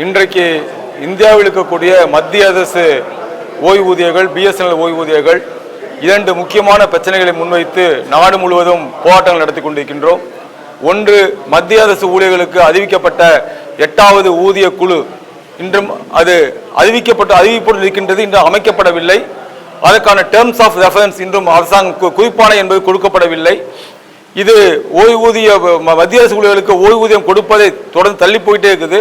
இன்றைக்கு இந்தியாவில் இருக்கக்கூடிய மத்திய அரசு ஓய்வூதியர்கள், பிஎஸ்என்எல் ஓய்வூதியர்கள் இரண்டு முக்கியமான பிரச்சனைகளை முன்வைத்து நாடு முழுவதும் போராட்டங்கள் நடத்தி கொண்டிருக்கின்றோம். ஒன்று, மத்திய அரசு ஊழியர்களுக்கு அறிவிக்கப்பட்ட 8வது ஊதிய குழு இன்றும் அது அறிவிப்போடு இருக்கின்றது, இன்று அமைக்கப்படவில்லை. அதற்கான டேர்ம்ஸ் ஆஃப் ரெஃபரன்ஸ் இன்றும் அரசாங்க குறிப்பான என்பது கொடுக்கப்படவில்லை. இது ஓய்வூதிய மத்திய அரசு ஊழியர்களுக்கு ஓய்வூதியம் கொடுப்பதை தொடர்ந்து தள்ளி போயிட்டே இருக்குது.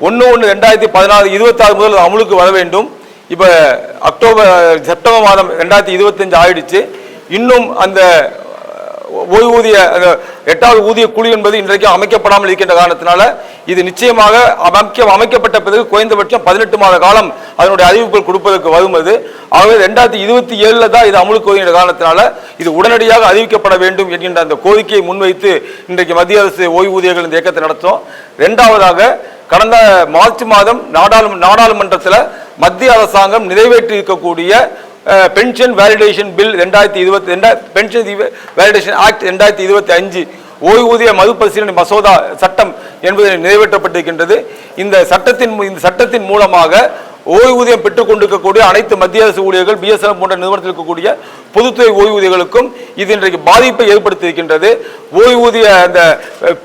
1/1/2016 முதல் அமலுக்கு வர வேண்டும். இப்போ செப்டம்பர் மாதம் 2025 ஆயிடுச்சு. இன்னும் அந்த ஓய்வூதிய 8வது ஊதிய குழு என்பது இன்றைக்கு அமைக்கப்படாமல் இருக்கின்ற காரணத்தினால இது நிச்சயமாக அமைக்கப்பட்ட பிறகு குறைந்தபட்சம் 18 மாத காலம் அதனுடைய அறிவிப்புகள் கொடுப்பதற்கு வருவது. ஆகவே 2027 தான் இது அமலுக்கு வருகின்ற காரணத்தினால இது உடனடியாக அறிவிக்கப்பட வேண்டும் என்கின்ற அந்த கோரிக்கையை முன்வைத்து இன்றைக்கு மத்திய அரசு ஓய்வூதியர்கள் இந்த இயக்கத்தை நடத்தும். இரண்டாவதாக, கடந்த மார்ச் மாதம் நாடாளுமன்றத்தில் மத்திய அரசாங்கம் நிறைவேற்றி இருக்கக்கூடிய pension validation bill 2020 pension validation act 2025 ஓய்வூதிய மறுபரிசீலனை மசோதா சட்டம் என்பது நிறைவேற்றப்பட்டிருக்கின்றது. இந்த சட்டத்தின் மூலமாக ஓய்வூதியம் பெற்றுக் கொண்டிருக்கக்கூடிய அனைத்து மத்திய அரசு ஊழியர்கள், பிஎஸ்என்எல் போன்ற நிறுவனத்தில் இருக்கக்கூடிய பொதுத்துறை ஓய்வூதியர்களுக்கும் இது இன்றைக்கு பாதிப்பை ஏற்படுத்தியிருக்கின்றது. ஓய்வூதிய அந்த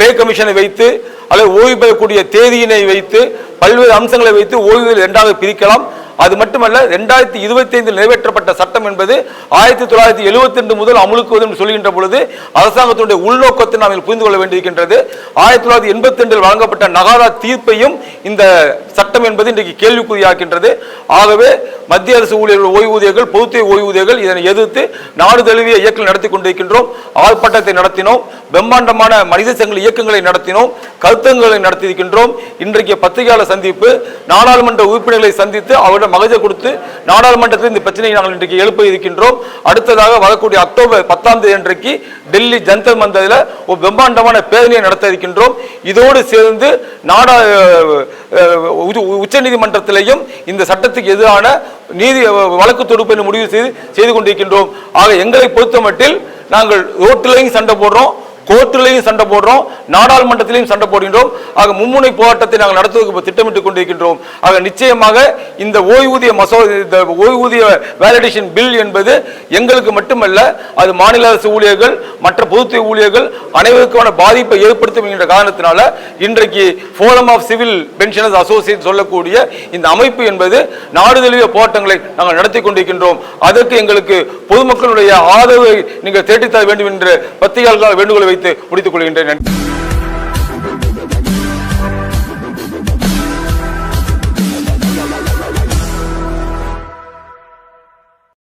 பே கமிஷனை வைத்து அல்லது ஓய்வு பெறக்கூடிய தேதியினை வைத்து பல்வேறு அம்சங்களை வைத்து ஓய்வூதியம் இரண்டாக பிரிக்கலாம். அது மட்டுமல்ல, 2025 நிறைவேற்றப்பட்ட சட்டம் என்பது 1972 முதல் அமுலுக்கு வரும் சொல்கின்ற பொழுது அரசாங்கத்தினுடைய உள்நோக்கத்தை நாம் புரிந்து கொள்ள வேண்டியிருக்கின்றது. 1982 வழங்கப்பட்ட நகாரா தீர்ப்பையும் இந்த சட்டம் என்பது இன்றைக்கு கேள்விக்குறியாக்கின்றது. ஆகவே மத்திய அரசு ஊழியர்கள், ஓய்வூதியர்கள், பொதுத்துறை ஓய்வூதியர்கள் இதனை எதிர்த்து நாடு தழுவிய இயக்கம் நடத்தி கொண்டிருக்கின்றோம். ஆர்ப்பாட்டத்தை நடத்தினோம், பிரம்மாண்டமான மனித சங்கிலி இயக்கங்களை நடத்தினோம், கருத்தங்களை நடத்தியிருக்கின்றோம். இன்றைக்கு பத்திரிகையாளர் சந்திப்பு, நாடாளுமன்ற உறுப்பினர்களை சந்தித்து அவருடைய மகஜர் கொடுத்து நாடாளுமன்றத்தில் இந்த பிரச்சனையை நாங்கள் இன்றைக்கு எழுப்ப இருக்கின்றோம். அடுத்ததாக வரக்கூடிய அக்டோபர் 10 அன்றைக்கு டெல்லி ஜந்தர் மந்தரில் ஒரு பிரம்மாண்டமான பேரணியை நடத்த இருக்கின்றோம். இதோடு சேர்ந்து உச்ச நீதிமன்றத்திலேயும் இந்த சட்டத்துக்கு எதிரான நீதி வழக்கு தொடுப்பை முடிவு செய்து கொண்டிருக்கின்றோம். ஆக எங்களை பொறுத்த மட்டில் நாங்கள் ரோட்டிலையும் சண்டை போடுறோம், கோர்ட்டிலையும் சண்டை போடுறோம், நாடாளுமன்றத்திலையும் சண்டை போடுகின்றோம். ஆக மும்முனை போராட்டத்தை நாங்கள் நடத்துவதற்கு திட்டமிட்டுக் கொண்டிருக்கின்றோம். ஆக நிச்சயமாக இந்த ஓய்வூதிய வேலிடேஷன் பில் என்பது எங்களுக்கு மட்டுமல்ல, அது மாநில அரசு ஊழியர்கள், மற்ற பொதுத்துறை ஊழியர்கள் அனைவருக்கான பாதிப்பை ஏற்படுத்தும் என்ற காரணத்தினால இன்றைக்கு forum of civil pensioners association சொல்லக்கூடிய இந்த அமைப்பு என்பது நாடு தழுவிய போராட்டங்களை நாங்கள் நடத்தி கொண்டிருக்கின்றோம். அதற்கு எங்களுக்கு பொதுமக்களுடைய ஆதரவை நீங்கள் தேடித்தர வேண்டும் என்று பத்திரிகையாளர்கள் வேண்டுகோளை வைத்து முடித்துக் கொள்கின்றேன்.